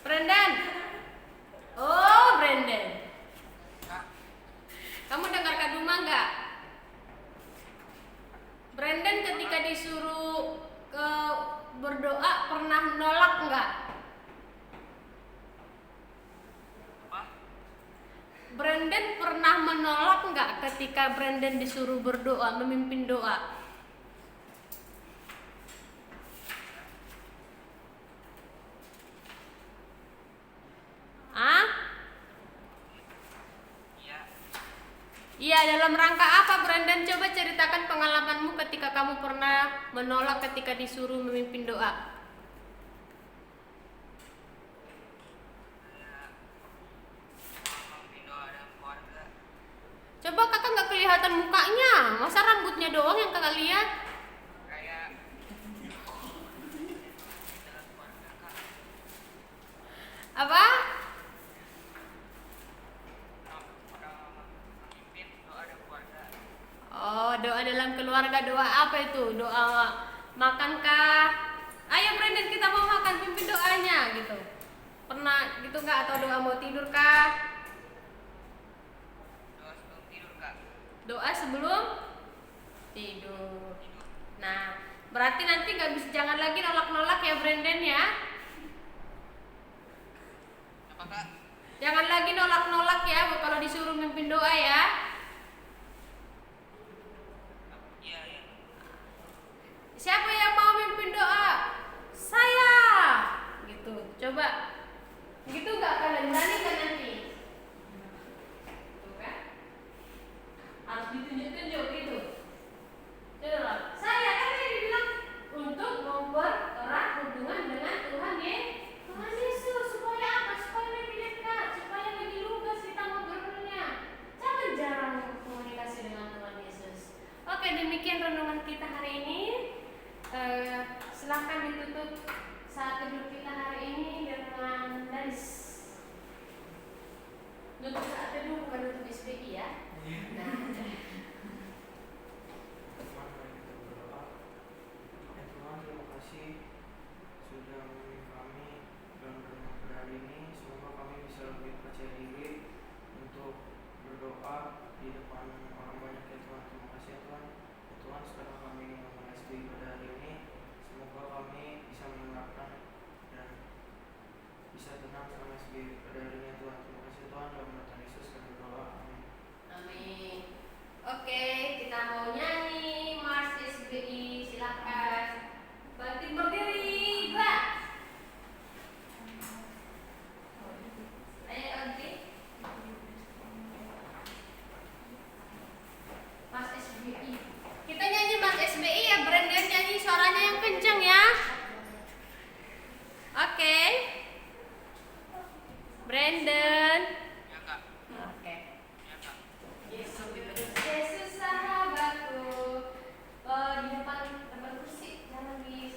Brandon. Oh, Brandon. Kamu dengar Kak Duma nggak? Brandon ketika disuruh berdoa pernah nolak nggak? Brandon pernah menolak nggak ketika Brandon disuruh berdoa, memimpin doa? Iya, dalam rangka apa Brandon? Coba ceritakan pengalamanmu ketika kamu pernah menolak ketika disuruh memimpin doa. Coba kakak nggak kelihatan mukanya, masa rambutnya doang yang kakak lihat? Apa? Oh, doa dalam keluarga, doa apa itu? Doa makankah? Ayo Brandon, kita mau makan, pimpin doanya gitu. Pernah gitu nggak? Atau doa mau tidur kah? Doa sebelum tidur. Nah, berarti nanti nggak bisa, jangan lagi nolak-nolak ya Brandon ya. Jangan lagi nolak-nolak ya kalau disuruh mimpin doa ya. Siapa yang mau mimpin doa? Saya. Gitu. Coba. Gitu nggak kalian berani kan nanti? Tuh kan? Harus ditunjuk-tunjuk gitu. Coba. Saya kan tadi dibilang untuk mempererat hubungan dengan Tuhan Yesus. Supaya apa? Supaya lebih dekat, supaya lebih lugas kita ngobrolnya. Jangan jarang komunikasi dengan Tuhan Yesus. Oke, demikian renungan kita hari ini. Silahkan ditutup saat teduh kita hari ini dengan dari tutup saat teduh, bukan tutup SPI ya. Nah, Tuhan, terima kasih sudah memilih kami dalam renungan hari ini. Semoga kami bisa lebih percaya diri untuk berdoa di depan orang banyak ya Tuhan. Terima kasih ya Tuhan. Ya Tuhan, sekarang kami memulai SPI pada hari ini. Semoga kami bisa menerapkan dan bisa tenang selama SPI pada hari ini ya Tuhan. Terima kasih Tuhan. Dalam nama Tuhan Yesus kami berdoa. Amin. amin. Oke, kita mau nyanyi Mars SBI, silakan bangkit berdiri, gerak. Ayo bangkit. Mas SBI. Kita nyanyi Mas SBI ya, Brandon nyanyi suaranya yang kenceng ya. Oke. Brandon. Oke. Yesus sahabatku. Di depan kursi, jangan di.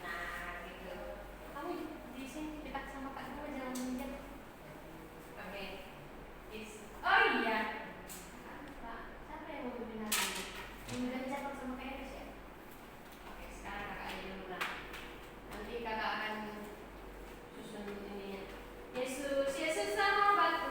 Nah, gitu. Kamu di sini dekat sama Kak Duma, jangan menjauh. Oke. Oh iya. Pak, siapa yang mau bimbing hari ini? Bimbingan siapa sama Kak Eris ya? Oke, sekarang kakak aja dulu lah. Nanti kakak akan susun ininya. Yesus, Yesus sahabatku.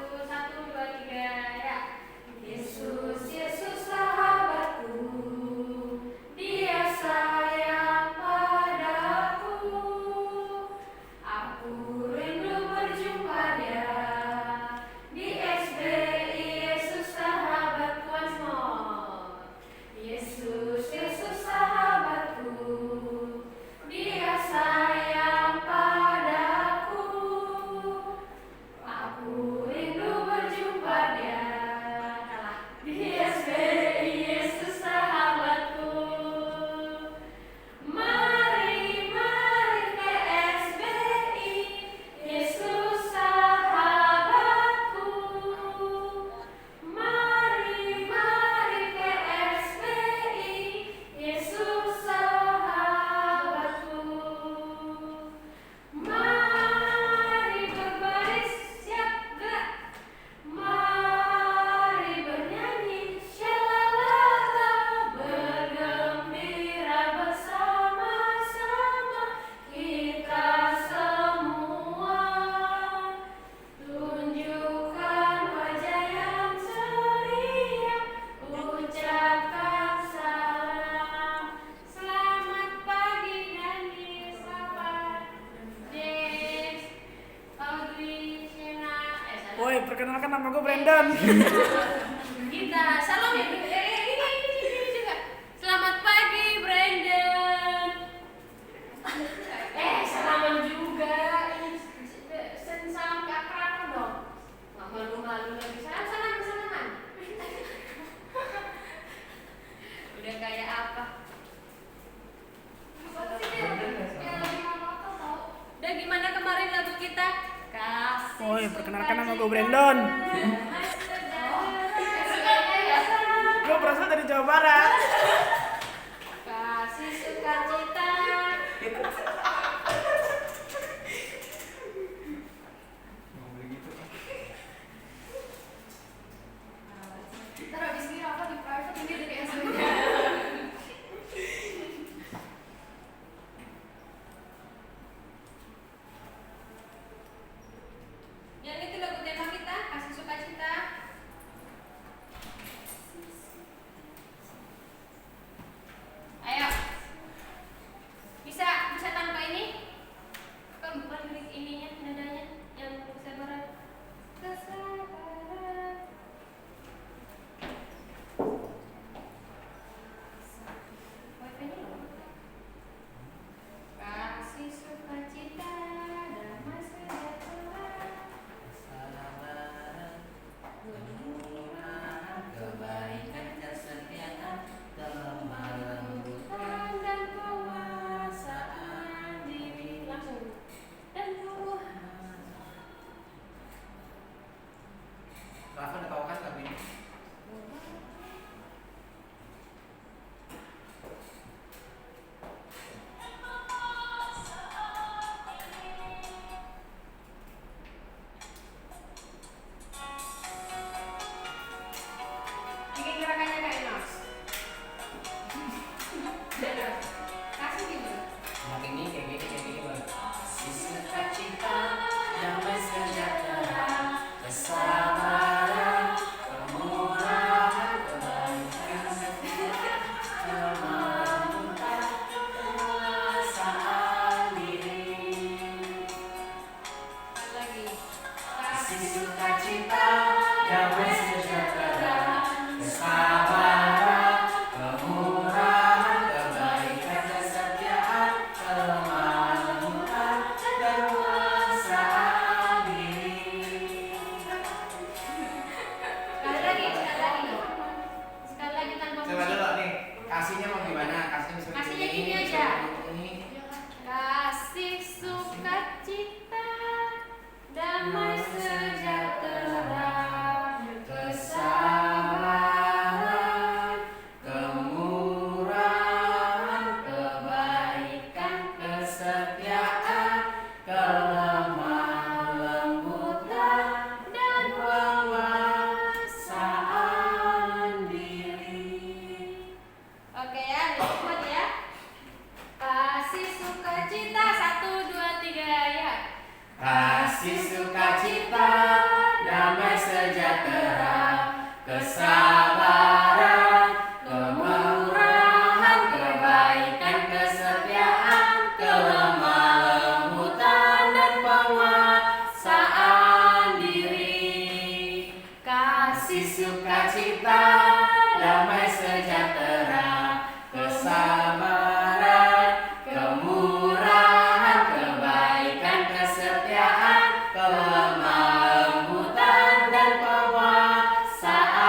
Woi, perkenalkan nama gue Brandon. Kita salam ya. Ini juga. Selamat pagi Brandon. Salaman juga. Salam keakraban dong. Nggak malu-malu lagi. Salaman. Udah kayak apa? Udah gimana kemarin lagu kita? Kasih. Woi, perkenalkan nama gue Brandon. Gue berasal dari Jawa Barat. Kasih sukacita. Nggak boleh gitu kan. Ntar abis ini Rafa di private ini udah kayak semuanya. Yang itu lagu tema kita, kasih sukacita. Ayo. Bisa tanpa ini? Kan bukan lirik ininya, nadanya yang kesabaran. Kesabaran. Wifi-nya loh. Kasih sukacita, damai sejahtera. Kebaikan, kesetiaan, kelemah lembutan, Dan penguasaan diri langsung dan Tuhan. Rafa udah tahu kan lagu ini? Bikin gerakannya kayak Nos. Kasih gimana? Yang ini kayak gini bang. Sukacita, damai sejahtera, kesabaran, kemurahan, kebaikan, kelembutan, penguasaan diri. Lagi. Kasih sukacita, damai sejahtera, kesabaran, kemurahan, kebaikan, kesetiaan, kelemah lembutan, dan penguasaan diri. Sekali lagi tanpa Coba musik. dulu nih, kasihnya mau gimana? Kasihnya bisa Kasihnya begini, gini bisa aja. begini. Kasih sukacita, damai sejahtera, Kesabaran, kemurahan, kebaikan, kesetiaan, kelemah lembutan, dan penguasaan diri. Oke ya, dibuat ya. Kasih sukacita, 1, 2, 3 ya. Kasih sukacita, damai sejahtera, kesabaran, kemurahan, kebaikan, kesetiaan, kelemah lembutan, dan penguasaan diri. Kasih sukacita, damai sejahtera, kesabaran, kemurahan, kebaikan, kesetiaan, kelemah lembutan, dan penguasaan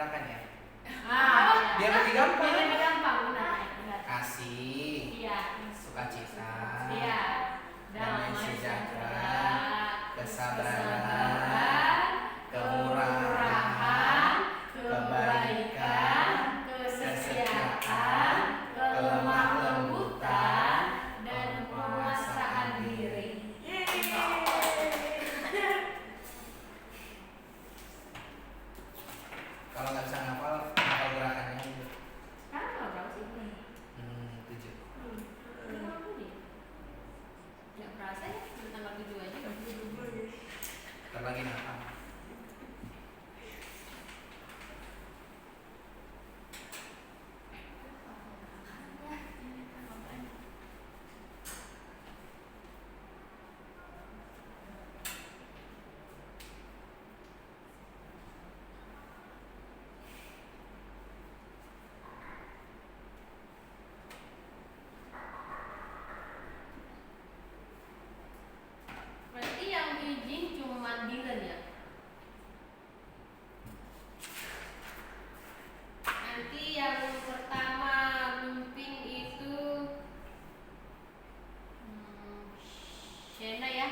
gerakan ya. Ah, Dia lebih gampang. Dia lebih gampang, benar. Kasih, Iya. sukacita, Iya. damai sejahtera, kesabaran, kesabaran, kemurahan, kebaikan, kesetiaan, kelemah lembutan, dan penguasaan diri. Kalau nggak bisa ngapal, ngapal gerakannya aja. Sekarang kalau berapa sih? 7. Nggak berasa ya, tanggal 7 aja. Ntar lagi ngapal. Berarti yang izin cuma Dylan ya? Nanti yang pertama mimpin itu Shena ya.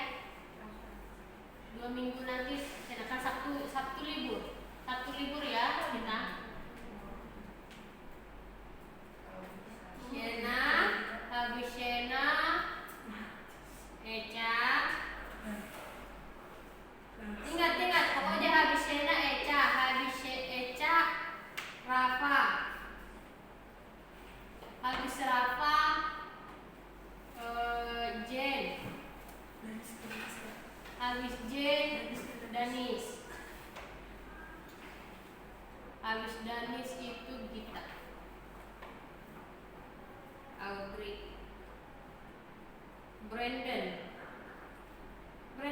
2 minggu nanti Shena kan Sabtu libur. Sabtu libur ya Shena. Shena, habis Shena, Eca. Ingat, pokoknya habis Shena Eca, Eca, Rafa. Habis Rafa, Jen. Habis Jen, Danis. Habis Danis itu Gita. Audrey. Brandon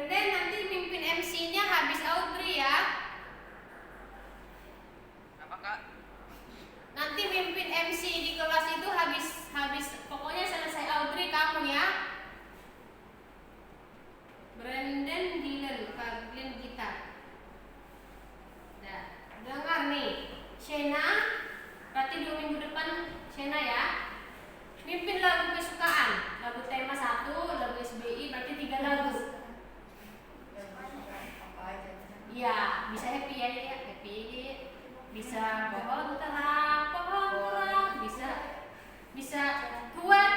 nanti mimpin MC-nya habis Audrey ya. Apa Kak? Nanti mimpin MC di kelas itu habis pokoknya selesai Audrey kamu ya. Brandon, Dylan, Fadlin, Gita. Nah, dengar nih. Shena, berarti 2 minggu depan Shena ya. Mimpin lagu kesukaan. Lagu tema 1, lagu SBI berarti 3 lagu. Iya, bisa happy ya, happy. Bisa pohon terang, bisa kuat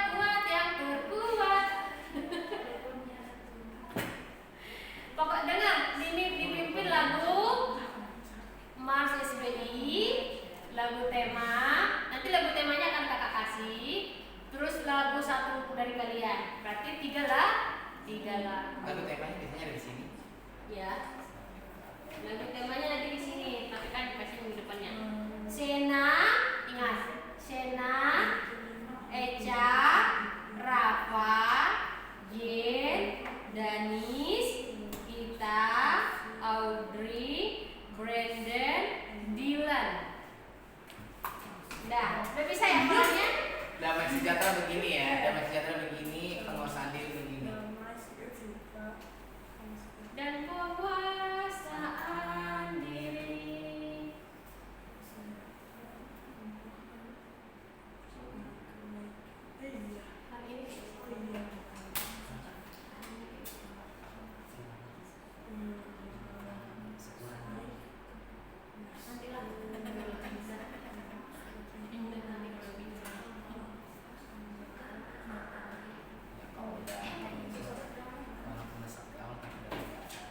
yang terkuat. Pokok dengar, dipimpin lagu Mars SBI, lagu tema. Nanti lagu temanya akan kakak kasih. Terus lagu 1 dari kalian. Berarti 3 lagu. Lagu temanya biasanya ada di sini. Ya. Lagu temanya nanti di sini, tapi kan dikasih minggu depannya. Shena, ingat. Shena, Eca, Rafa, Jen, Danis, Gita, Audrey, Brandon, Dylan. Udah bisa ya perannya? Damai sejahtera begini ya, damai sejahtera begini, penguasaan diri begini. Dan penguasaan diri. Hari ini nantilah bisa. Ya kalau udah walaupun udah sampai awal kan udah kelihatan.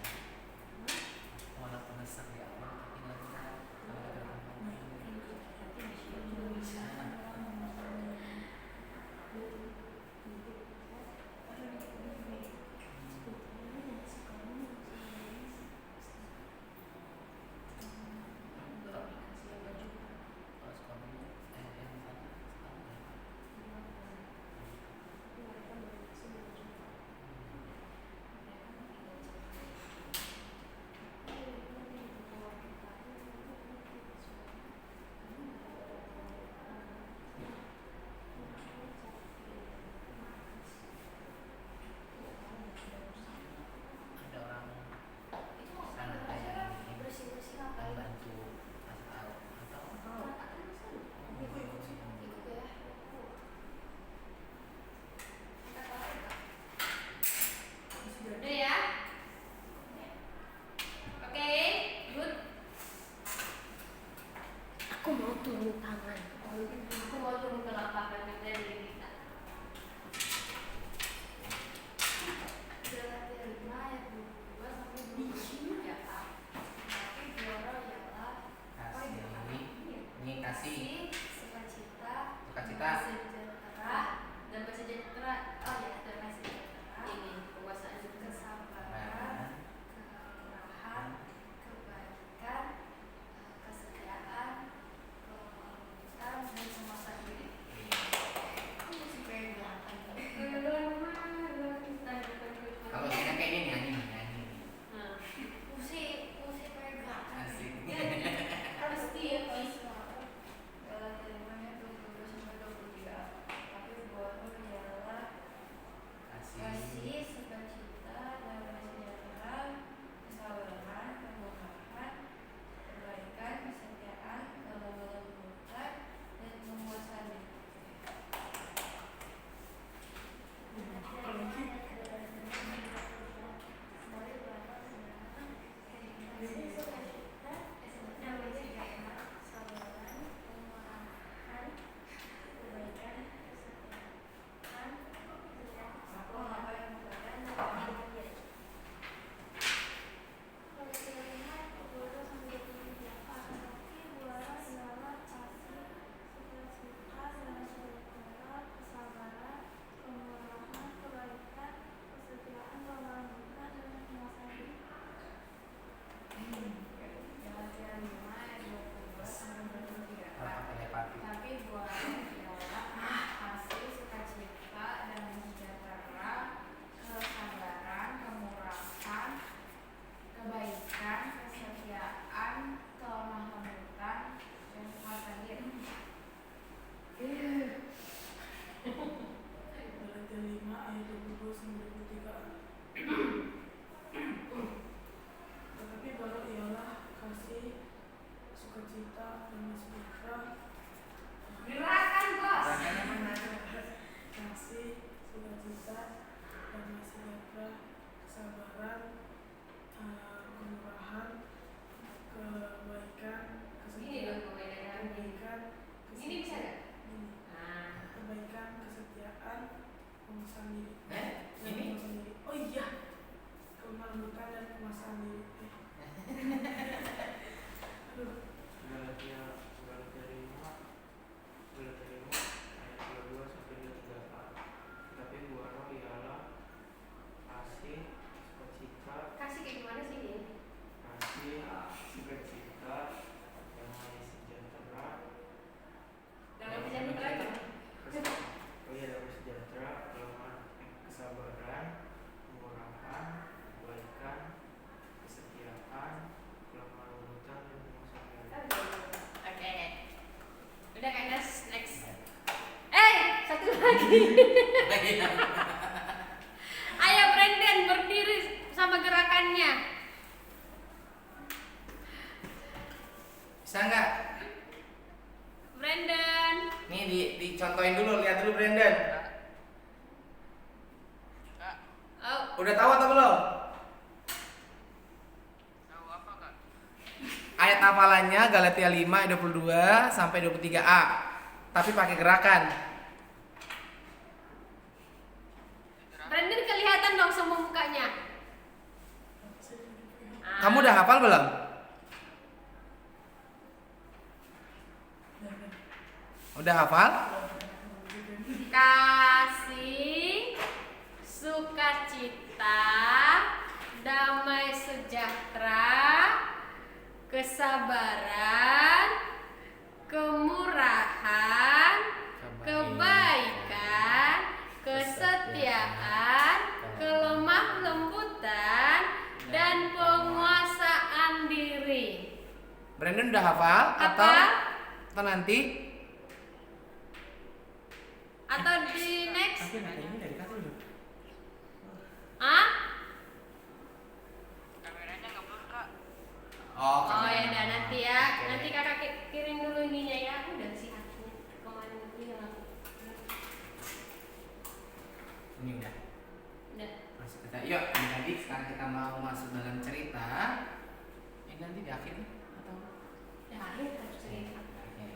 Aku mau turun tangan. Aku mau turun ke lapangan dan kita. Ini kasih Sukacita, sukacita. sejahtera, damai sejahtera. Oh ya, damai sejahtera. Ini penguasaan kesabaran, kemurahan, kebaikan, kesetiaan, kelembutan, dan penguasaan diri. Aku masih pengen Kalau saya kayaknya nyanyi. Musik pengen Asik. harus dia kasih, sukacita, damai sejahtera, kesabaran, kemurahan, kebaikan, kesetiaan, kelembutan, dan penguasaan diri. Apa telepati? Tapi buah adalah hasil sukacita dan sejahtera, kesabaran, kemurahan, kebaikan, kesetiaan, kelemah lembutan, dan penguasaan diri. Galatia 5 ayat 22 sampai 23. Tetapi baru ialah kasih, sukacita, damai sejahtera, Gerakan bos. kasih, sukacita, damai sejahtera, kesabaran, kemurahan, kebaikan, Gini dong kesetiaan, kebaikan. Gini bisa nggak? Gini. Nah, Kebaikan, kesetiaan, penguasaan diri. Dan Ini? penguasaan diri. Oh iya, kelemah lembutan dan penguasaan diri. Aduh. Galatia 5 ayat 22 sampai 23a. Tetapi buah roh ialah kasih, sukacita, kasih kayak gimana sih ini? sukacita, damai sejahtera, Dalam sejahtera. damai sejahtera, kesabaran, kemurahan, kebaikan, kesetiaan, kelemah lembutan, dan penguasaan diri. Oke. Udah kan next. Satu lagi. Ayo Brandon berdiri sama gerakannya. Bisa nggak? Brandon. Nih dicontohin dulu, lihat dulu Brandon. Oh, Udah tahu atau belum? Ayat hafalannya Galatia 5 ayat 22 sampai 23a. Tapi pakai gerakan. Brandon kelihatan dong semua mukanya. Kamu udah hafal belum? Udah hafal? Kasih, sukacita, damai sejahtera, kesabaran, kemurahan, kebaikan, kesetiaan, kelemah lembutan, dan penguasaan diri. Brandon udah hafal atau nanti? Atau di next? Tapi ini dari kata dulu. Hah? Oh, Oh ya kamera. udah nanti ya. Oke. Nanti kakak kirim dulu ininya ya. Aku udah sih hatinya kemarin itu yang aku. Ini udah. Udah. Masuk kita. Yuk, ini tadi sekarang kita mau masuk dalam cerita. Ini nanti di akhir nih, atau? Udah akhir harus cerita. Oke.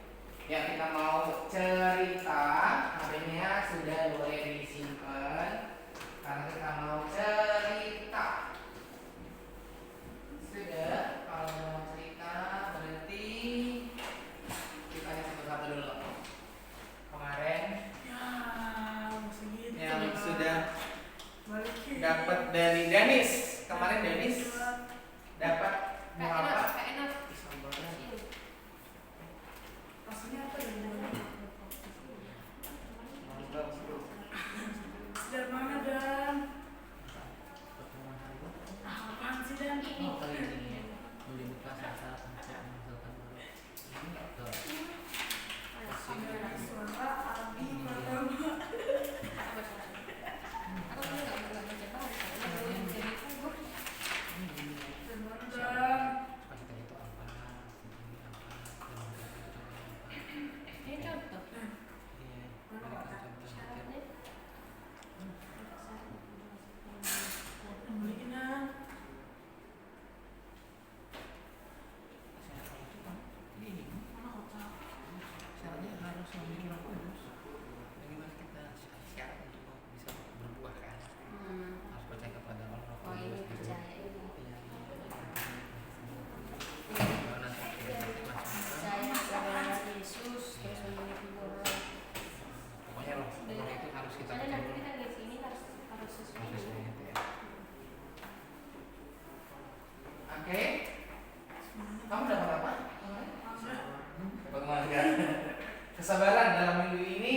Kesabaran dalam minggu ini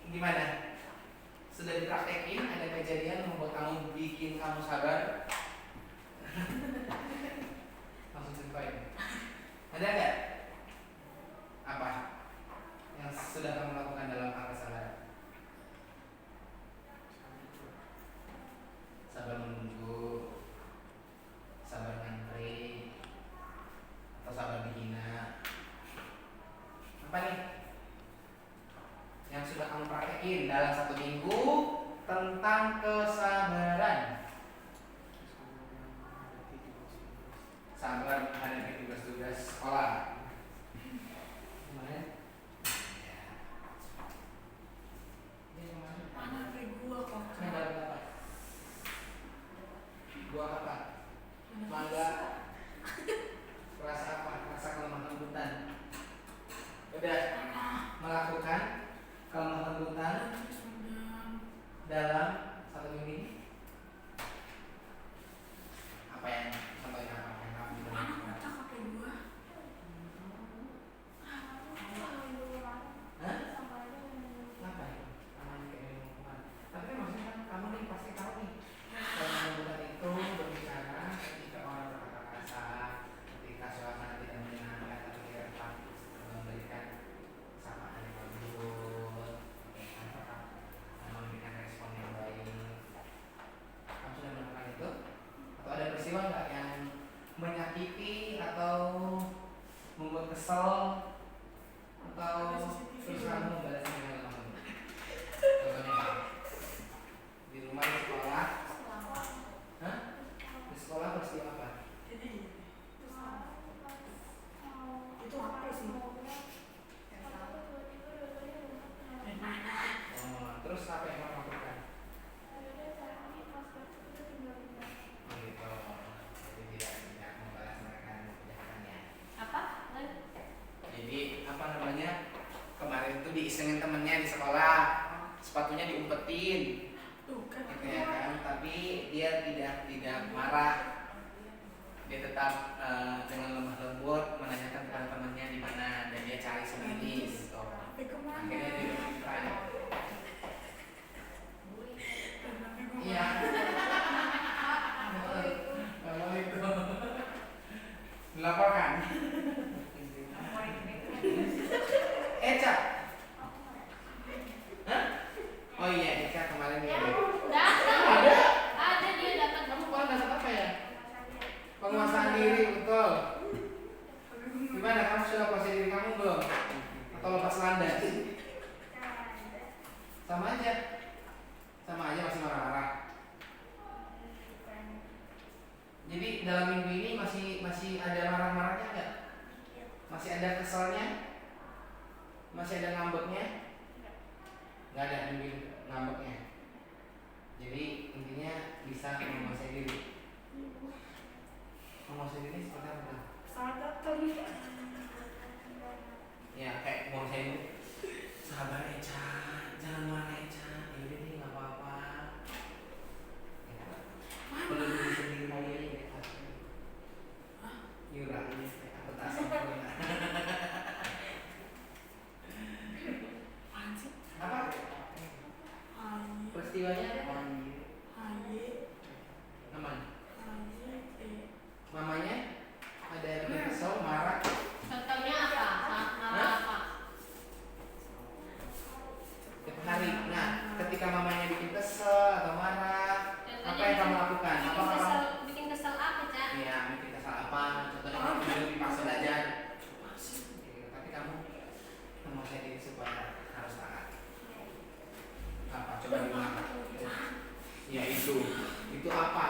gimana? Sudah dipraktekin? Ada kejadian membuat kamu bikin kamu sabar? Langsung ceritain. Ada nggak? Apa yang sudah kamu lakukan dalam hal kesabaran? Sabar menunggu, sabar ngantri, atau sabar dihina? Apa nih yang sudah kamu praktekin dalam 1 minggu tentang kesabaran? Sabar menghadapi tugas-tugas sekolah. Kemarin? Ya. Ini kemarin. Mana HP gua kok? Ini dalam apa? Gua apa? Mangga. Rasa apa? Rasa kelemah lembutan. Udah melakukan kelemah lembutan dalam 1 minggu ini? Apa yang contohnya apa yang kamu bisa Mana lakukan? kotak HP gua? Hah? Kenapa itu? Namanya kayak minum kuman. Tapi kan maksudnya kan kamu nih pasti tahu nih. Kelemah lembutan itu berbicara ketika orang berkata kasar, ketika suasana tidak menyenangkan atau tidak tepat memberikan sapaan yang lembut, apakah memberikan respon yang baik. Kamu sudah melakukan itu? Atau ada peristiwa nggak yang menyakiti atau membuat kesel atau terus kamu membalasnya dengan lemah lembut? Contohnya apa? Di rumah, di sekolah? Hah? Di sekolah peristiwa apa? Jadi itu HP sih. Oh, terus apa yang kamu lakukan? Oh gitu. Jadi tidak membalas mereka dengan kejahatannya. Apa? Jadi apa namanya? Kemarin itu diisengin temennya di sekolah, sepatunya diumpetin, Tuh kan. gitu ya kan? Tapi dia tidak marah, dia tetap dengan lemah lembut menanyakan kepada temannya di mana dan dia cari sendiri. Gitu. HP kemana? Akhirnya dia bertanya, Dan HP gua iya. Oh, itu. Kalau itu dilaporkan. Eca. Hah? Oh iya, Eca kemarin ya. Datang. Ada. Ada dia datang. Kamu kemarin dapat apa ya? Penguasaan diri, betul. Gimana? Kamu sudah kuasai diri kamu belum? Atau lepas landas? Sama aja. Sama aja masih marah-marah. Jadi dalam minggu ini masih ada marah-marahnya nggak? Masih ada keselnya? Masih ada ngambeknya? Nggak ada minggu ngambeknya. Jadi intinya bisa menguasai diri. Menguasai diri seperti apa? saat datang. Ya kayak menguasai diri. Sabar Eca, jangan marah Eca. Yaudah nih nggak apa-apa. Ya. Perlu diri sendiri. Yura, aku tak sempurna. Apaan sih? Apa? Haye. Peristiwanya apa? Haye. Aman. Haye. Mamanya ada yang kesel, marah. Contohnya apa? Marah apa? Tiap hari. Nah, ketika mamanya bikin kesel atau marah, apa yang kamu lakukan? Apa kamu? Bikin kesel apa, Cak? Iya, bikin kesel apa? Contohnya kamu tidur dipaksa belajar. Tapi kamu menguasai diri supaya harus taat. Apa? Coba gimana? Ya itu apa?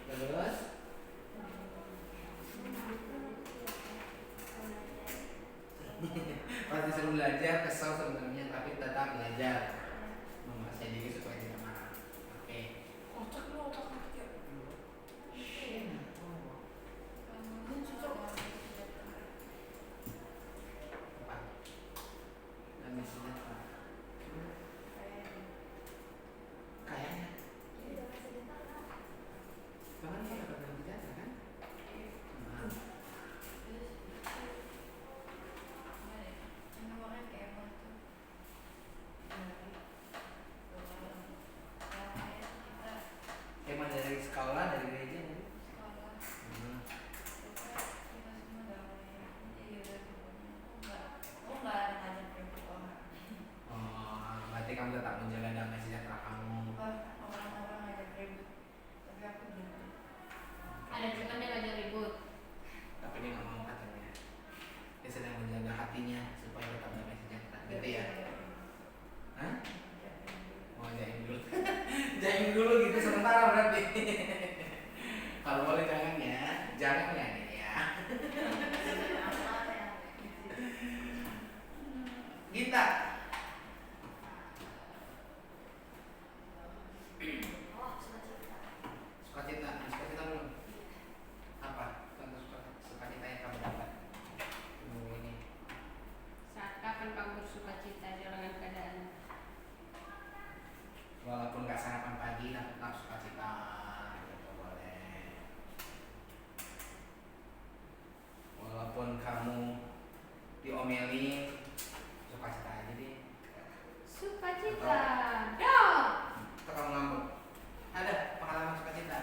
Terus? Pasti suruh belajar, kesel sebenarnya, tapi tetap belajar. Menguasai diri supaya tidak marah. Oke. Otak lu otak kaki. Empat. Dan misinya apa? Kayaknya. Bahkan dia dapat dalam senjata kan? Nah. diomelin, sukacita aja deh. Sukacita. Dong. Atau kamu ngambek? Ada pengalaman sukacita?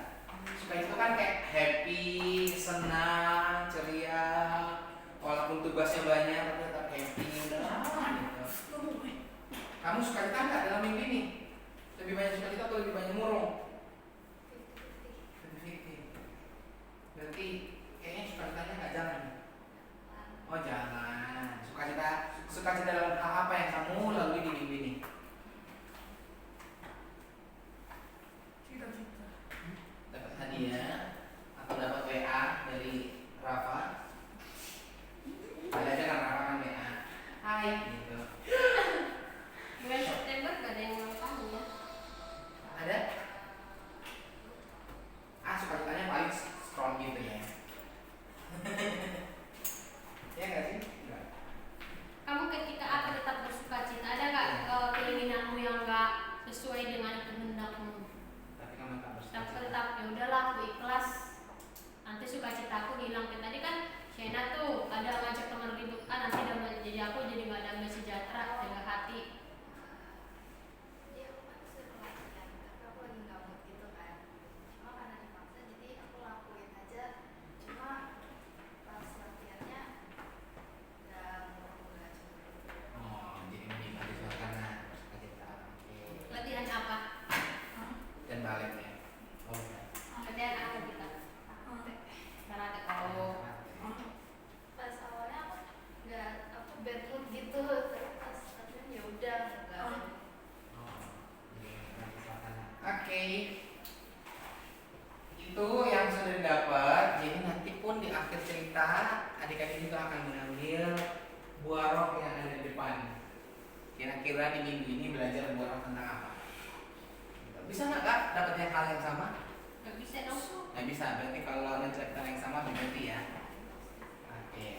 Suka itu kan kayak happy, senang, ceria, walaupun tugasnya banyak tapi tetap happy udah gitu. Kamu sukacita nggak dalam mimpi nih? Lebih banyak sukacita atau lebih banyak murung? 50-50. Berarti kayaknya sukacitanya nggak jalan. Oh jangan. Sukacita dalam hal apa yang kamu lalui di mimpi nih? Cita-cita. Dapat hadiah atau dapat WA dari Rafa? Ada aja kan Rafa kan WA. Hai gitu. Bulan September gak ada yang ulang tahun ya? Ada? Sukacitanya paling strong gitu ya. Ya nggak sih? Enggak. Kamu ketika akan tetap bersukacita, ada nggak keinginanmu yang nggak sesuai dengan kehendakmu? Tapi kamu tak Tetap bersukacita. tetap ya udahlah aku ikhlas. Nanti sukacitaku hilang. Kayak tadi kan Shena tuh ada ngajak teman ribut nanti jadi aku jadi nggak damai sejahtera, jaga hati. Jadi aku kan suruh latihan, tapi aku lagi nggak mood gitu kan. Cuma karena dipaksa, jadi aku lakuin aja. Cuma pas latihannya nggak nggak cuma Oh, jadi menikmati suasana bersukacita. Oke. Latihan apa? Dan baliknya. Oh, ya. Latihan apa kita? Karate. Oh. pas awalnya aku bad mood gitu, tapi pas latihan ya udah nggak. Oh, jadi menikmati suasana. Oke. Itu yang sudah didapat. Jadi nanti pun di akhir cerita adik-adik juga akan mengambil buah roh yang ada di depan. Kira-kira di minggu ini belajar buah roh tentang apa? Bisa nggak kak dapatnya hal yang sama? Nggak bisa dong. Nggak bisa. Berarti kalau menceritakan yang sama berarti ya. Oke.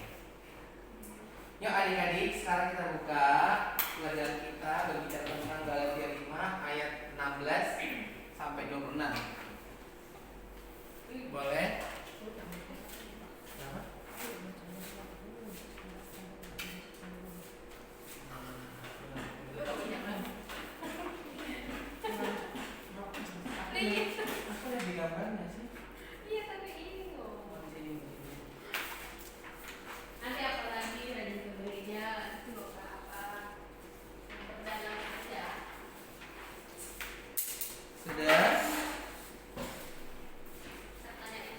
Yuk adik-adik, sekarang kita buka pelajaran kita berbicara tentang Galatia 5 ayat 16 sampai 26. Boleh? Kenapa? Aku lihat di gambarnya sih. Iya tapi ini loh. Nanti apa lagi rajin belinya itu loh apa? Perdalam aja. Sudah? Saya tanyain.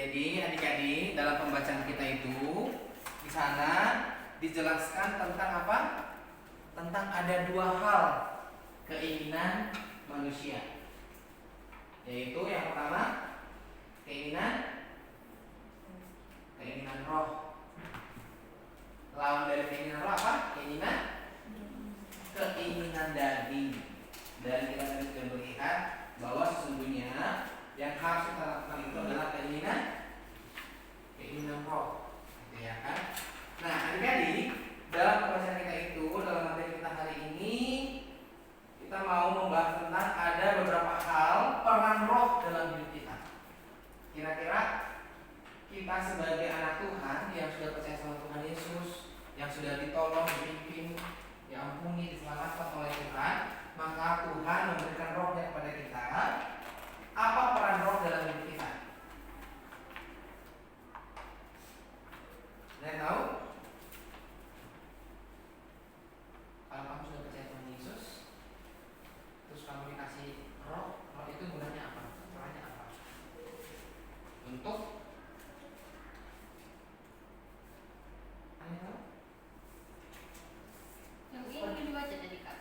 Jadi adik-adik, dalam pembacaan kita itu di sana dijelaskan tentang apa? Tentang ada dua hal keinginan manusia. Yaitu yang pertama keinginan roh. Lawan dari keinginan roh apa? Keinginan daging. Dan kita tadi sudah melihat bahwa sesungguhnya yang harus kita lakukan itu adalah keinginan roh, gitu ya kan? Nah, adik-adik, dalam pembacaan kita itu, dalam materi kita hari ini, kita mau membahas tentang ada beberapa hal peran roh dalam hidup kita. Kira-kira kita sebagai anak Tuhan yang sudah percaya sama Tuhan Yesus, yang sudah ditolong, dipimpin, diampuni, diselamatkan oleh Tuhan, maka Tuhan memberikan rohnya kepada kita. Apa peran roh dalam hidup kita? Kalian tahu? Kalau kamu sudah percaya Tuhan Yesus, terus kamu dikasih roh, roh itu gunanya apa? Perannya apa? Untuk tahu? Yang ini dibaca tadi Kak.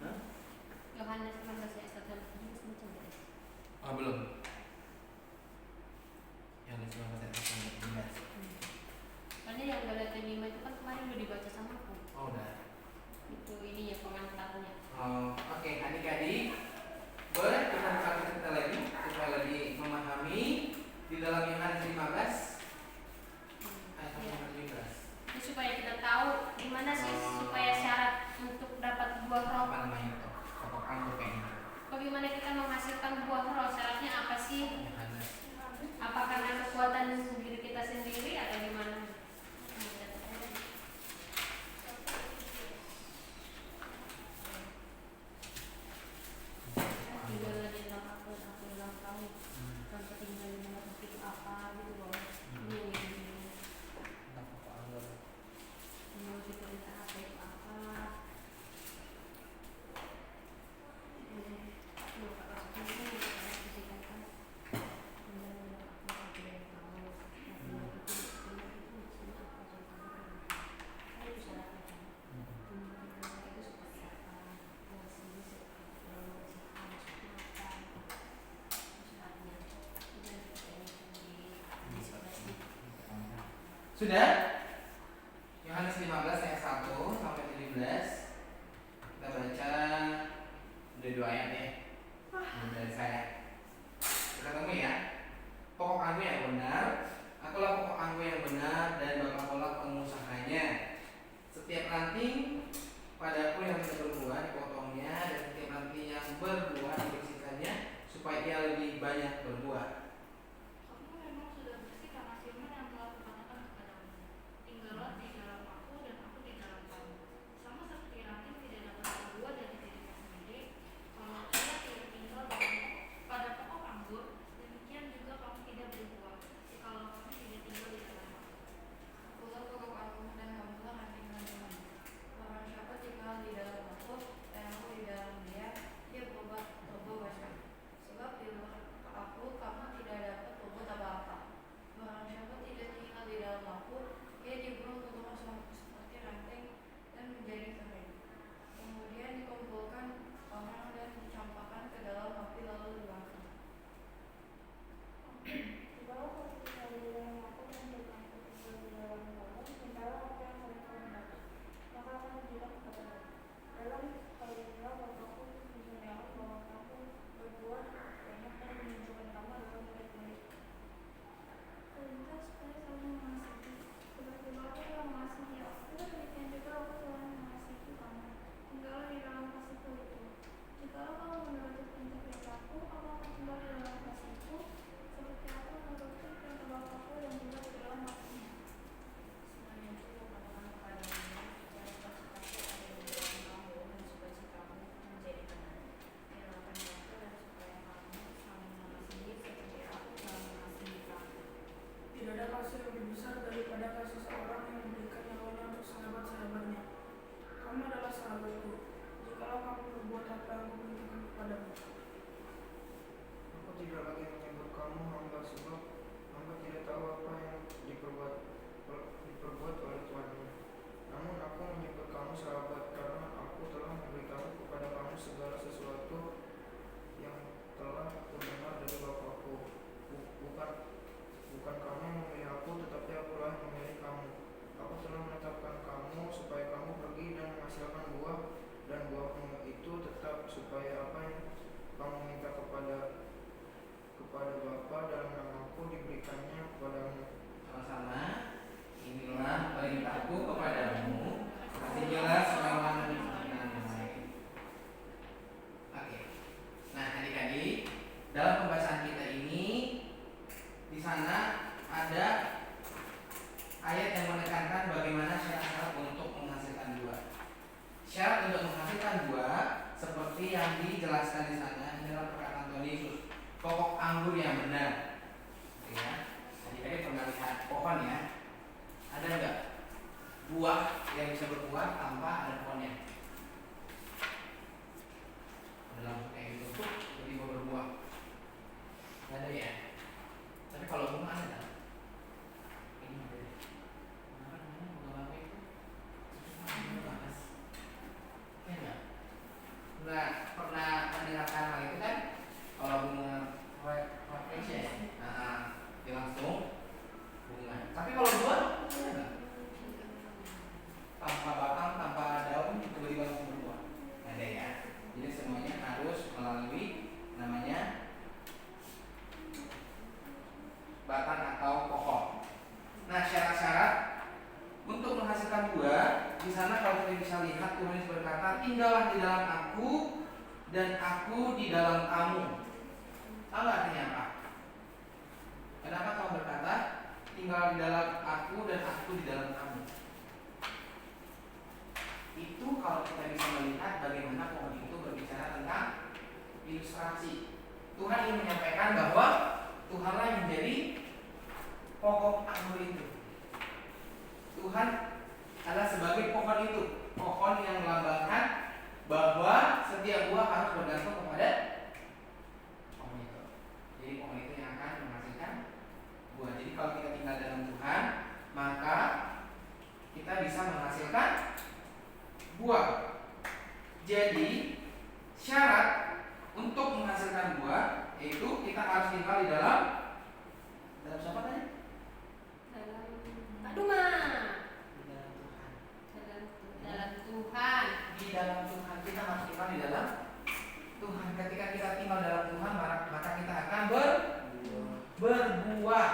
Hah? Yohanes 15 ayat 1 sampai 7 semacam itu. Oh belum. Yang di 19 ayat 1 sampai 13. Soalnya yang Galatia 5 itu kan kemarin udah dibaca sama aku. Oh udah. Itu ininya pengantarnya. Oh, oke, adik-adik, boleh kita buka kita lagi supaya lebih memahami di dalam Yohanes 15 ayat 1 sampai 17. Ini supaya kita tahu gimana sih supaya syarat untuk dapat buah roh. Apa namanya itu? Pokok anggur kayaknya. Bagaimana kita menghasilkan buah roh? Syaratnya apa sih? Yohanes. Apa karena kekuatan diri kita sendiri atau gimana? Tinggal di dalam aku dalam kamu. Tanpa tinggal di dalam aku itu apa gitu loh. Ini. Tentang pokok anggur. Mau kita minta apa itu apa? Sudah? Yohanes 15 ayat 1 sampai 17. Kita baca udah 2 ayat ya. Dari saya. Kita ketemu ya. Pokok anggur yang benar, akulah pokok anggur yang benar dan Bapakkulah pengusahanya. Setiap ranting padaku yang tidak berbuah dipotongnya, dan setiap ranting yang berbuah dibersihkannya supaya ia lebih banyak berbuah. Kamu memang sudah bersih karena firman yang telah kukatakan kepadamu. Tinggallah di dalam aku dan aku di dalam kamu. Sama seperti ranting tidak dapat berbuah dari dirinya sendiri, kalau ia tidak tinggal pada pokok anggur, demikian juga kamu tidak berbuah, jikalau kamu tidak tinggal di dalam aku. Akulah pokok anggur dan kamulah ranting-rantingan. Barang siapa tinggal di dalam aku dan aku di dalam dia, dia berbuah banyak. Sebab di luar aku kamu tidak dapat berbuat apa-apa. Barang siapa tidak tinggal di dalam aku, ia dibuang ke tempat seperti ranting dan menjadi kering. Kemudian dikumpulkan orang dan dicampakkan ke dalam api lalu dibakar. Jikalau kamu tinggal di dalam aku dan aku tinggal di dalam kamu, mintalah apa yang kamu kehendaki, maka akan diberikan kepadamu. Dalam hal inilah Bapakku memuliakan bahwa kamu berbuah banyak dan menunjukkan kamu adalah murid-murid. Perintah supaya kamu mengasihi, seperti Bapa telah mengasihi aku, demikian juga aku telah mengasihi kamu. Tinggallah di dalam kasihku itu. Jikalau kamu menuruti perintah-perintahku, aku akan tinggal di dalam kasihku, seperti aku menuruti perintah Bapakku dan tinggal di dalam kasihnya. Selain itu, kukatakan kepadamu, supaya sukacitaku ada di dalam kamu dan sukacitamu menjadi benar. Relakan mereka dan supaya kamu saling mengasihi seperti aku telah mengasihi kamu. Tidak ada kasih yang lebih besar daripada kasih seorang yang memberikan nyawanya untuk sahabat-sahabatnya. Kamu adalah sahabatku, jikalau kamu berbuat apa yang kuperintahkan kepadamu. Aku tidak lagi menyebut kamu hamba, sebab hamba tidak tahu sana ada ayat yang menekankan bagaimana syarat-syarat untuk menghasilkan buah. Syarat untuk menghasilkan buah seperti yang dijelaskan di sana dalam perkataan Tuhan Yesus. Pokok anggur yang benar. Ya. Tadi pernah lihat pohon ya. Ada enggak buah yang bisa berbuah tanpa ada pohonnya? Dalam kayak gitu tuh jadi berbuah. Nggak ada ya. Tapi kalau bunga ada kan? Ini ada. Apa namanya bunga apa itu? Ya enggak? Nggak pernah mendengarkan hal itu kan? Kalau bunga rafflesia, dia langsung bunga. Tapi kalau buah, enggak. Tanpa batang, tanpa daun, tiba-tiba langsung berbuah. Nggak ada ya. Jadi semuanya harus melalui namanya batang atau pohon. Nah, syarat-syarat untuk menghasilkan buah di sana kalau kita bisa lihat Tuhan Yesus berkata, tinggallah di dalam aku dan aku di dalam kamu. Tahu nggak artinya apa? Kenapa Tuhan berkata, tinggallah di dalam aku dan aku di dalam kamu? Itu kalau kita bisa melihat bagaimana pohon itu berbicara tentang ilustrasi. Tuhan ingin menyampaikan bahwa Tuhanlah yang menjadi pokok anggur itu. Tuhan adalah sebagai pohon itu, pohon yang melambangkan bahwa setiap buah harus bergantung kepada pohon itu. Jadi pohon itu yang akan menghasilkan buah. Jadi kalau kita tinggal dalam Tuhan, maka kita bisa menghasilkan buah. Jadi syarat untuk menghasilkan buah yaitu kita harus tinggal di dalam siapa tadi? Dalam Pak Duma. Di dalam Tuhan. Dalam Tuhan. Di dalam Tuhan kita harus tinggal di dalam Tuhan. Ketika kita tinggal dalam Tuhan, maka kita akan berbuah.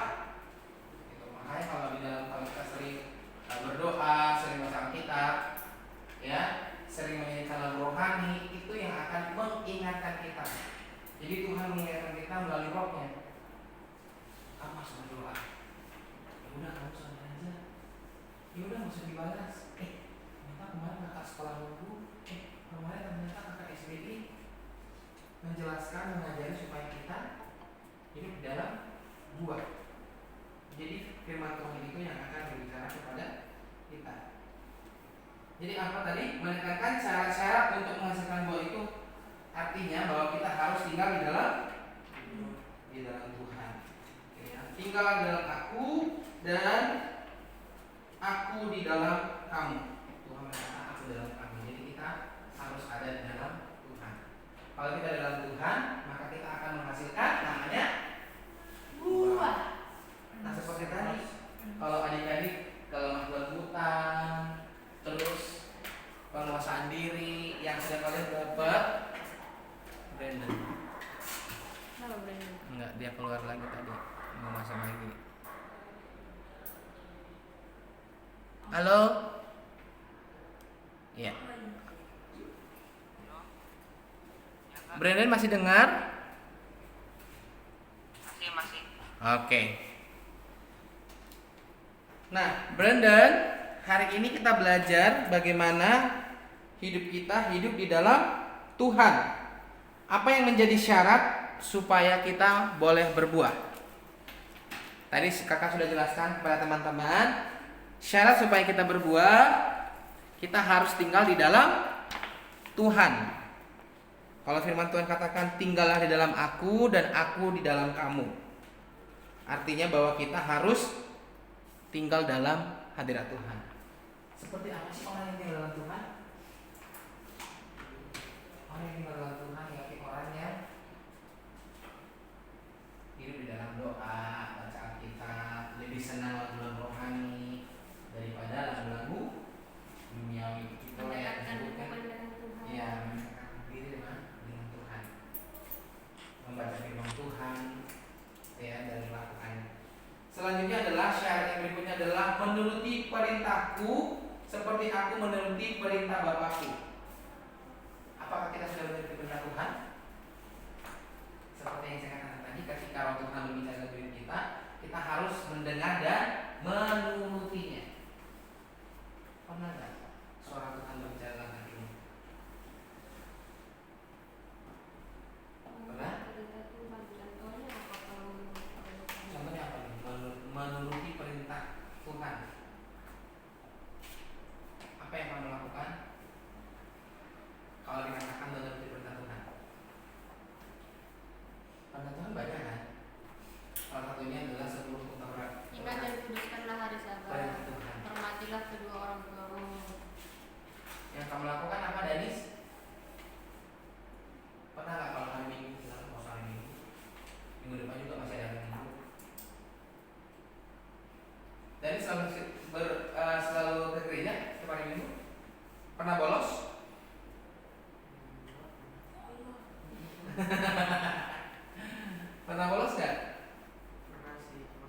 Gitu. Makanya kalau kita sering berdoa, sering baca Alkitab, ya, sering menyanyikan lagu rohani, itu yang akan mengingatkan kita. Jadi Tuhan mengingatkan kita melalui rohnya. Kamu harus berdoa. Ya udah, kamu santai aja. Ya udah, nggak usah dibalas. Ternyata kemarin kakak sekolah minggu, kemarin ternyata kakak SBI menjelaskan, mengajari supaya kita hidup dalam buah. Jadi firman Tuhan itu yang akan berbicara kepada kita. Jadi apa tadi? Menekankan syarat-syarat untuk menghasilkan buah itu artinya bahwa kita harus tinggal di dalam Tuhan. Ya. Tinggal di dalam aku dan aku di dalam kamu. Tuhan berkata aku dalam kamu. Jadi kita harus ada di dalam Tuhan. Kalau kita dalam Tuhan, maka kita akan menghasilkan namanya buah. Nah seperti tadi, kalau adik-adik kelemah lembutan, terus penguasaan diri yang sudah kalian dapat, Brandon. Halo Brandon. Enggak, dia keluar lagi tadi, mau masuk lagi. Halo. Iya. Brandon masih dengar? Masih. Oke. Nah, Brandon, hari ini kita belajar bagaimana hidup kita hidup di dalam Tuhan. Apa yang menjadi syarat supaya kita boleh berbuah? Tadi kakak sudah jelaskan kepada teman-teman, syarat supaya kita berbuah, kita harus tinggal di dalam Tuhan. Kalau firman Tuhan katakan tinggallah di dalam aku dan aku di dalam kamu. Artinya bahwa kita harus tinggal dalam hadirat Tuhan. Seperti apa sih orang yang tinggal dalam Tuhan? Orang yang tinggal dalam Tuhan yaitu orang yang hidup di dalam doa, baca Alkitab, lebih senang lagu-lagu rohani daripada lagu-lagu duniawi. Itu yang disebutkan ya, mendekatkan diri dengan Tuhan, membaca firman Tuhan, ya, dan melakukannya. Selanjutnya adalah syarat yang berikutnya adalah menuruti perintahku seperti aku menuruti perintah Bapakku. Apakah kita sudah menuruti perintah Tuhan? Seperti yang saya katakan tadi, ketika Roh Tuhan berbicara dalam diri kita kita harus mendengar dan menurutinya. Pernah nggak suara Tuhan berbicara dalam hatimu? Pernah? Contohnya apa nih? Menuruti perintah Tuhan. Apa yang kamu lakukan kalau dikatakan menuruti perintah Tuhan? Perintah Tuhan banyak kan? Salah satunya adalah 10 perintah. Ingat dan kuduskanlah hari Sabat. Perintah Tuhan. Hormatilah kedua orang tuamu. Yang kamu lakukan apa, Danis? Pernah nggak kalau hari Minggu kita mau hari Minggu? Minggu depan juga masih ada hari Minggu. Danis selalu ke gereja setiap hari Minggu? Pernah bolos? Pernah bolos nggak? Pernah sih, cuma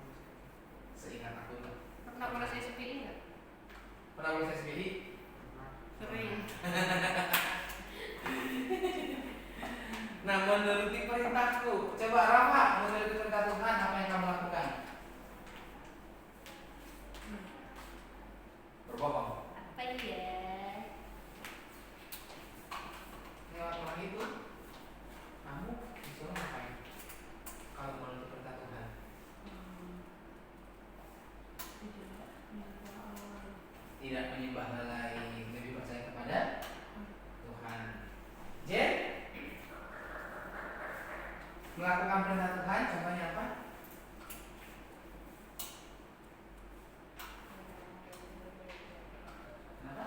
Seingat aku nggak. Pernah merasa sepilih nggak? Pernah bolos SPI? pernah. Sering. Nah, menuruti perintahku. Coba Rafa, menuruti perintah Tuhan, apa yang kamu lakukan? Berbohong. Apa ya? Lewat orang itu, kamu disuruh ngapain? Kalau menuruti perintah Tuhan. Tidak menyembah hal lain, lebih percaya kepada Tuhan. Jen, melakukan perintah Tuhan, contohnya apa? Kenapa?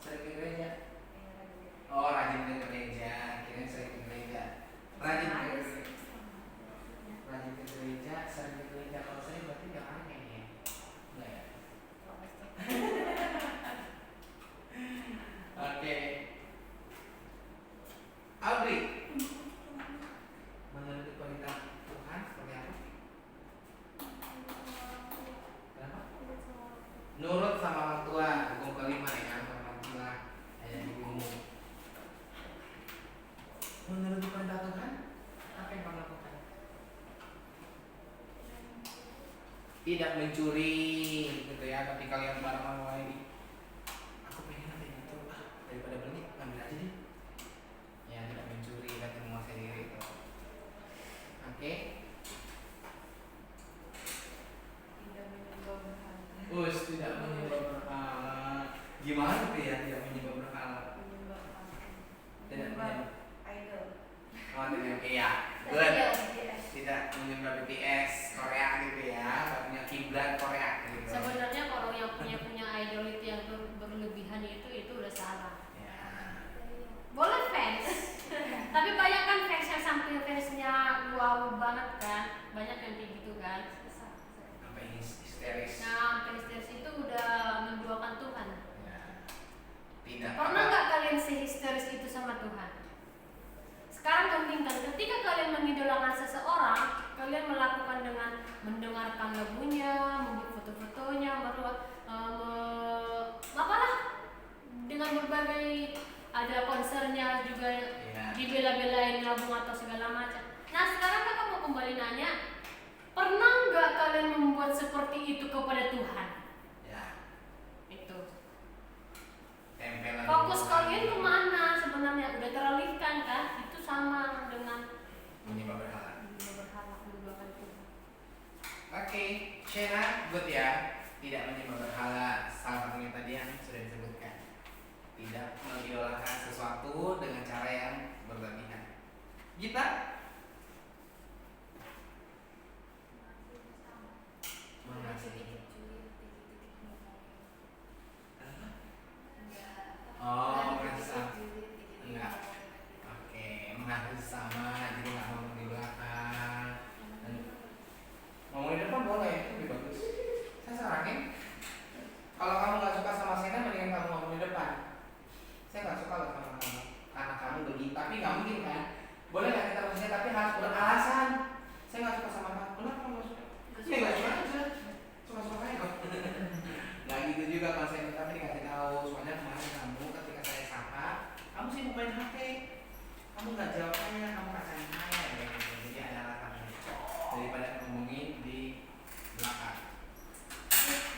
Sering ke gereja. Oh, rajin ke gereja. Kirain sering ke gereja. Rajin ke gereja, sering ke gereja. Kalau sering berarti gak aneh ya. Enggak ya? Oke. Audrey, menuruti perintah Tuhan seperti apa? Kenapa? Nurut sama orang tua, hukum kelima ya, hormatilah ayah ibumu. Menuruti perintah Tuhan, apa yang kamu lakukan? Tidak mencuri, gitu ya. Tapi kalian barang orang lain, aku pengen ada gitu, daripada beli, ambil aja deh. Ya, tidak mencuri, tapi menguasai diri itu. Oke. Tidak menyembah berhala. Tidak menyembah berhala. Gimana tuh ya tidak menyembah berhala? Menyembah apa? Tidak menyembah idol. Oh, tidak, iya. Good. Iya, BTS. Tidak menyembah BTS Korea gitu ya, nggak punya kiblat Korea gitu. Sebenarnya kalau yang punya idol itu yang berlebihan itu udah salah. Ya. Boleh fans, tapi banyak kan fans yang sampai fansnya wow banget kan, banyak yang kayak gitu kan. Sampai histeris. Nah, fans itu udah menduakan Tuhan. Ya. Tidak. Pernah nggak kalian sehisteris itu sama Tuhan? Sekarang bandingkan, ketika kalian mengidolakan seseorang, kalian melakukan dengan mendengarkan lagunya, membuat foto-fotonya, apalah, dengan berbagai ada konsernya juga, Ya. dibela-belain lagu atau segala macam. Nah sekarang kakak mau kembali nanya, pernah nggak kalian membuat seperti itu kepada Tuhan? Ya. Itu. Tempelan. Fokus kalian kemana sebenarnya? Udah teralihkan kan? Itu sama dengan Menyembah berhala. berhala menduakan Tuhan. Oke, Shena, good ya. Tidak menyembah berhala. Salah satunya tadi yang sudah disebutkan. Tidak mengidolakan sesuatu dengan cara yang berlebihan. Kita mengasihi. Oh, mengasihi sama. Enggak. Oke, mengasihi sama. Jadi nggak ngomong di belakang. Dan ngomong di depan boleh, itu lebih bagus. Saya saranin, kalau kamu nggak suka sama Sena, mendingan kamu ngomong di depan. Saya nggak suka loh sama kamu, karena kamu begini. Tapi nggak mungkin kan? Boleh nggak kita bersih, tapi harus beralasan. Saya nggak suka sama kamu. Kenapa kamu nggak suka? Ya nggak suka aja. Suka-suka daripada ngomongin di belakang.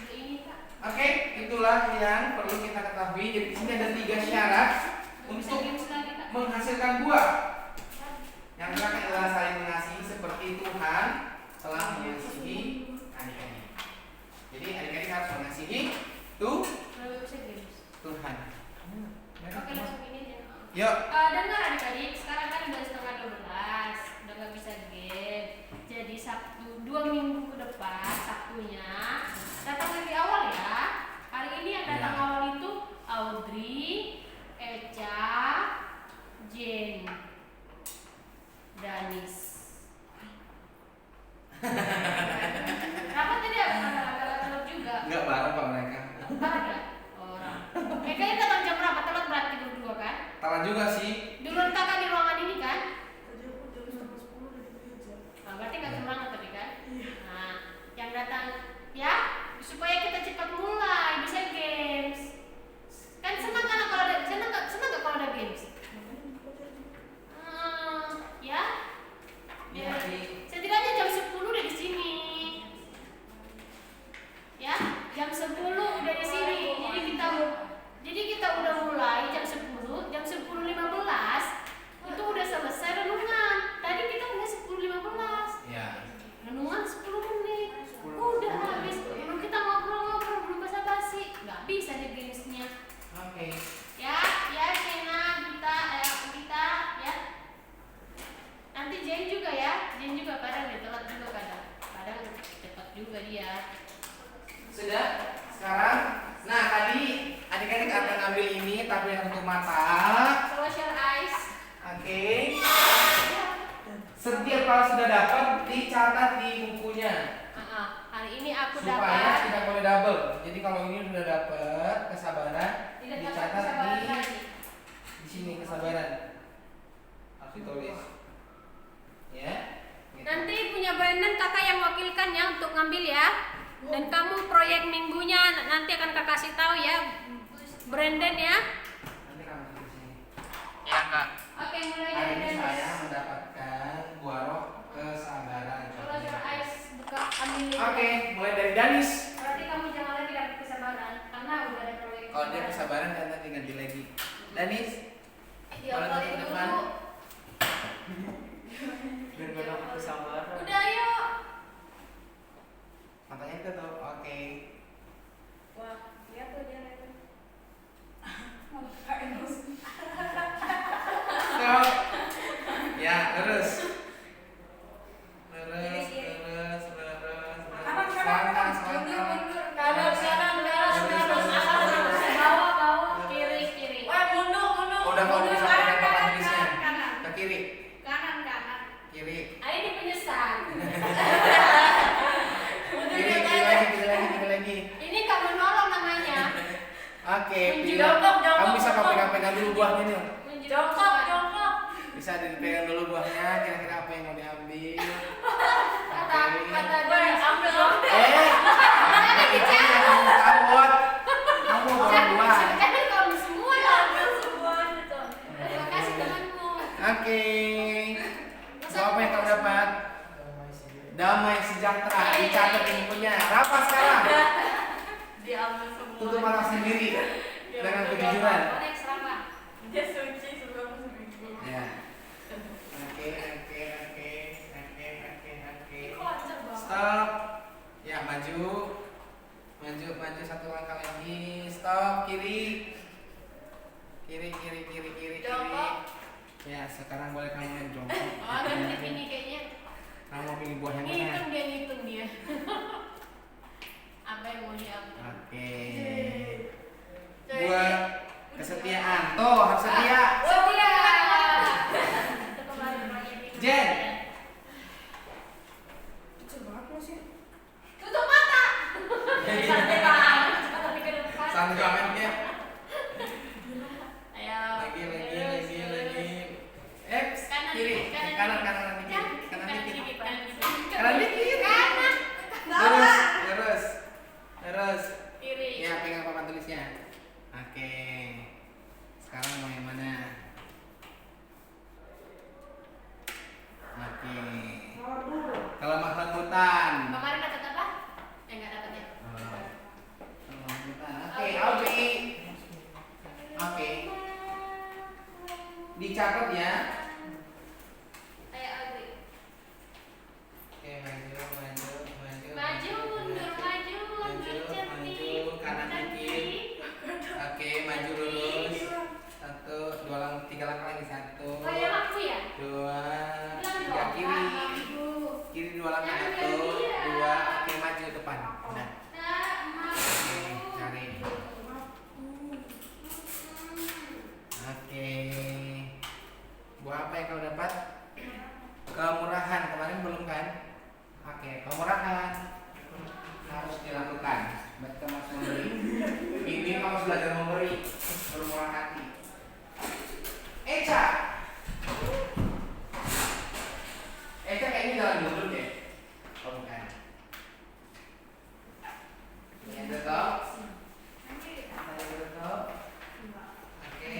Beli ini Kak. Oke, itulah yang perlu kita ketahui. Jadi di sini ada 3 syarat Bisa untuk games lagi Kak. menghasilkan buah. Yang pertama adalah saling mengasihi seperti Tuhan telah mengasihi adik-adik. Jadi adik-adik harus mengasihi Kalau bisa games. Tuhan. Oke langsung ini aja. Yuk. Dengar adik-adik, sekarang kan udah setengah 12, udah gak bisa game. Jadi Sabtu 2 minggu ke depan, Sabtunya datang lebih awal ya. Hari ini yang datang Ya. awal itu Audrey, Eca, Jen, Danis. Rapat tadi agak telat juga. Enggak bareng Pak mereka. Barang ya? Orang. Kayaknya datang jam berapa? Telat berarti berdua kan? Talan juga sih. Duluan kakak di ruangan ini kan? Tadi aku jam setengah 10 udah di gereja. Nah, berarti nggak semangat tadi kan? Nah, yang datang ya supaya kita cepat mulai bisa games. Kan senang kan kalau ada senang nggak kalau ada games? Ya. Iya, Biar Dik. setidaknya jam 10 udah di sini. Ya, jam 10 udah di sini. Jadi kita udah mulai jam 10, jam 10.15 itu udah selesai renungan. Tadi kita udah 10.15. Ya. Renungan 10 menit. Udah habis. Belum kita ngobrol-ngobrol, belum basa-basi. Nggak bisa deh gamesnya. Oke. Ya, Kena, kita, ya. Nanti Jen juga ya. Jen juga kadang dia telat juga kadang. Kadang cepat juga dia. Sudah? Sekarang, nah tadi adik-adik akan ngambil ini tapi yang untuk mata. Close your eyes. Oke. Setiap kalau sudah dapat dicatat di bukunya Hari ini aku supaya dapat. tidak boleh double. Jadi kalau ini sudah dapat kesabaran, Tidak dapat dicatat kesabaran di lagi. sini kesabaran. Harus ditulis. Ya. Gitu. Nanti punya Brandon kakak yang wakilkan ya untuk ngambil ya. Dan kamu proyek minggunya nanti akan kakak kasih tahu ya, Brandon ya. Nanti kamu tulis sini. Ya Kak. Oke, mulai Hari dari ini saya Dennis. mendapatkan buah roh kesabaran. Close your eyes, buka ambil. Oke, mulai dari Danis. Berarti kamu jangan lagi dapat kesabaran karena udah ada proyek. Kalau dia kesabaran kan nanti ganti lagi. Danis, Diobrolin ke depan. dulu. Biar gak dapat kesabaran. Udah ayo. Matanya tutup. Oke. Wah, lihat tuh dia lihat. Stop. Ya, terus. Terus. Selangkah. Bawah, kiri. Udah mau disampaikan papan tulisnya. Ke kiri. Kanan. Kiri. Ini penyesan. Kiri lagi. Ini Kak menolong namanya. Oke, Jongkok. kamu bisa pegang dulu buahnya nih. Jongkok. Bisa dipegang dulu buahnya, kira-kira apa yang mau diambil. Kata ambil dong. Kamu kabut. Kamu bawa buah. Jadi kamu semua lah. Semuanya tuh. Terima kasih temanmu. Oke. So, apa yang kamu dapat? Damai sejahtera. Dicatat di bukunya. Rapat sekarang. Diambil semua. Tutup mata sendiri dengan kejujuran. Next apa? Dia suci sebelum seminggu. Ya. Oke. Stop. Ya, maju satu langkah lagi. Stop, kiri. Kiri. Jongkok. Ya, sekarang boleh kamu yang jongkok. Oh, ganti ini kayaknya. Kamu mau pilih buah yang mana? Ngitung dia. Apa yang mau diambil? Oke. Buah kesetiaan. Tuh, harus setia. Setia. Jen. Kecil banget masih. Tutup mata. rambutan. Kemarin dapat apa? Enggak dapat ya. Rambutan. Oke, Audrey. Oke. Dicatat ya. Ayo Audrey. Oke, maju. Maju, mundur, cantik. Kanan dikit. Oke, maju lurus. 1, 2 3 langkah lagi. 1, Oh yang aku ya? 2, Bilang 3 dong, kiri. aku. Kiri 2 langkah. Yang 1, gembira. 2. Oke, maju depan. Nah, Tak oke, mau. cari. Oke. Buah apa yang kau dapat? Kemurahan. Kemarin belum kan? Oke, kemurahan harus dilakukan. Betul Mas memberi. Ini kamu harus belajar memberi, bermurah hati. Eca kayaknya jalan mundur deh. Oh bukan. Ini betul. Oke,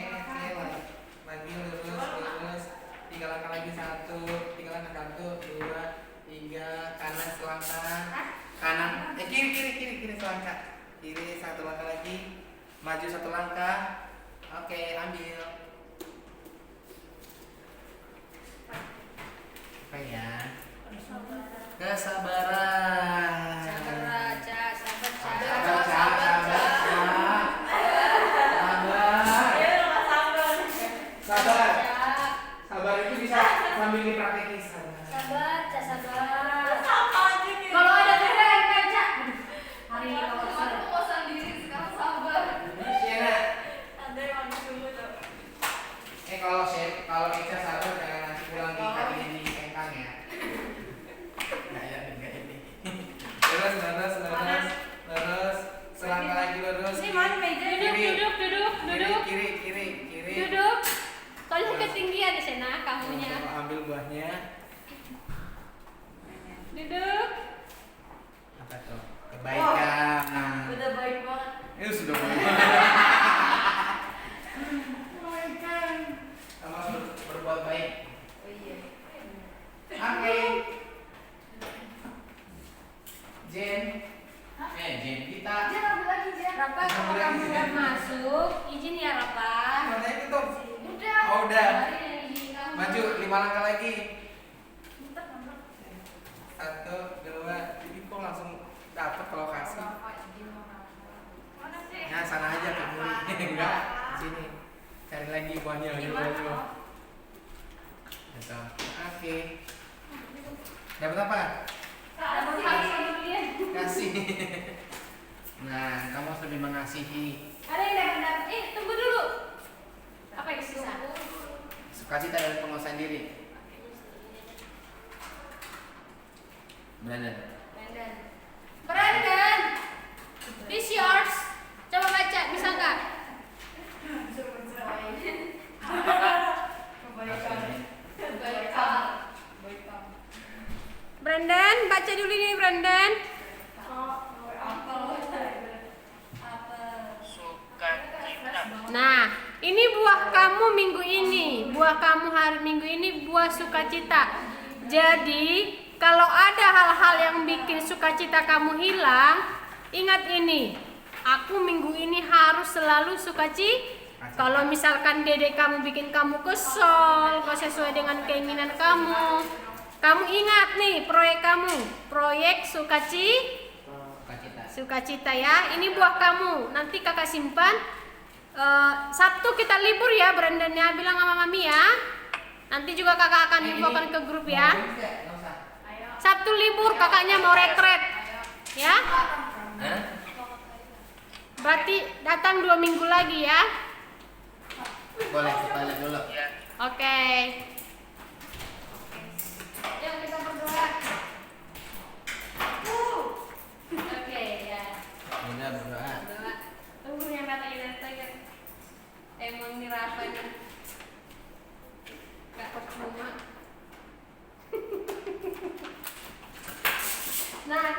lagi lurus. 3 langkah lagi. 3 langkah. 1, 2, 3. Kanan selangkah. Kanan. Kiri selangkah. Kiri 1 langkah lagi. Maju 1 langkah. Oke, ambil. Apa ya? Kesabaran. Sabar aja, sabar. Sabar itu bisa sambil dipraktekin. Sabar. Kalau ada beda yang baca. Hari ini kalau Kemarin aku kosan diri, sekarang sabar. Siena. Ada yang mau dulu tuh. Kalau Eca sabar jangan nanti pulang di kakinya di kengkang ya. Enggak ini. Lurus. Selangkah lagi lurus. Ini mana meja? Duduk. Kiri. Duduk. Soalnya ketinggian di sana kamunya. Ambil buahnya. Duduk. Apa tuh? Kebaikan. Udah baik banget. Ini sudah baik. Kebaikan. Sama berbuat baik. Oh iya. Oke. Jen, kita. Jen, ambil lagi, Jen. Rafa, kalau kamu udah masuk, izin ya Rafa. Mana itu tuh? Udah. Oh, udah. Mari yang izin kamu. Maju 5 langkah lagi. Bentar, bentar. 1, 2. Jadi kok langsung dapat kalau kasih. Mana sih? Nah, sana aja kamu. Enggak, sini. Cari lagi buahnya. Gitu. Oke. Dapat apa? Dapat hati dulu ya. Kasih. Nah, kamu harus lebih mengasihi. Ada yang dapat. Tunggu dulu. Apa yang sisa? Sukacita dari penguasaan diri. Brandon. This yours. Coba baca, bisa nggak? Brandon, baca dulu ini Brandon. Nah, ini buah kamu minggu ini. Buah kamu hari minggu ini buah sukacita. Jadi, kalau ada hal-hal yang bikin sukacita kamu hilang, ingat ini. Aku minggu ini harus selalu sukacita. Kalau misalkan dedek kamu bikin kamu kesel, gak sesuai dengan keinginan kamu, kamu ingat nih proyek kamu, proyek sukacita ya. Ini buah kamu, nanti kakak simpan. Sabtu kita libur ya, Brandon ya, bilang sama mami ya. Nanti juga kakak akan infokan ke grup ya. Sabtu libur, kakaknya mau retret ya. Berarti datang 2 minggu lagi ya. Boleh, kita lihat dulu. Oke. Yuk kita berdoa. Oke ya. Udah berdoa. Berdoa. Tunggu yang katanya datang. Emang nih Rafa nih. Gak percuma. Nah,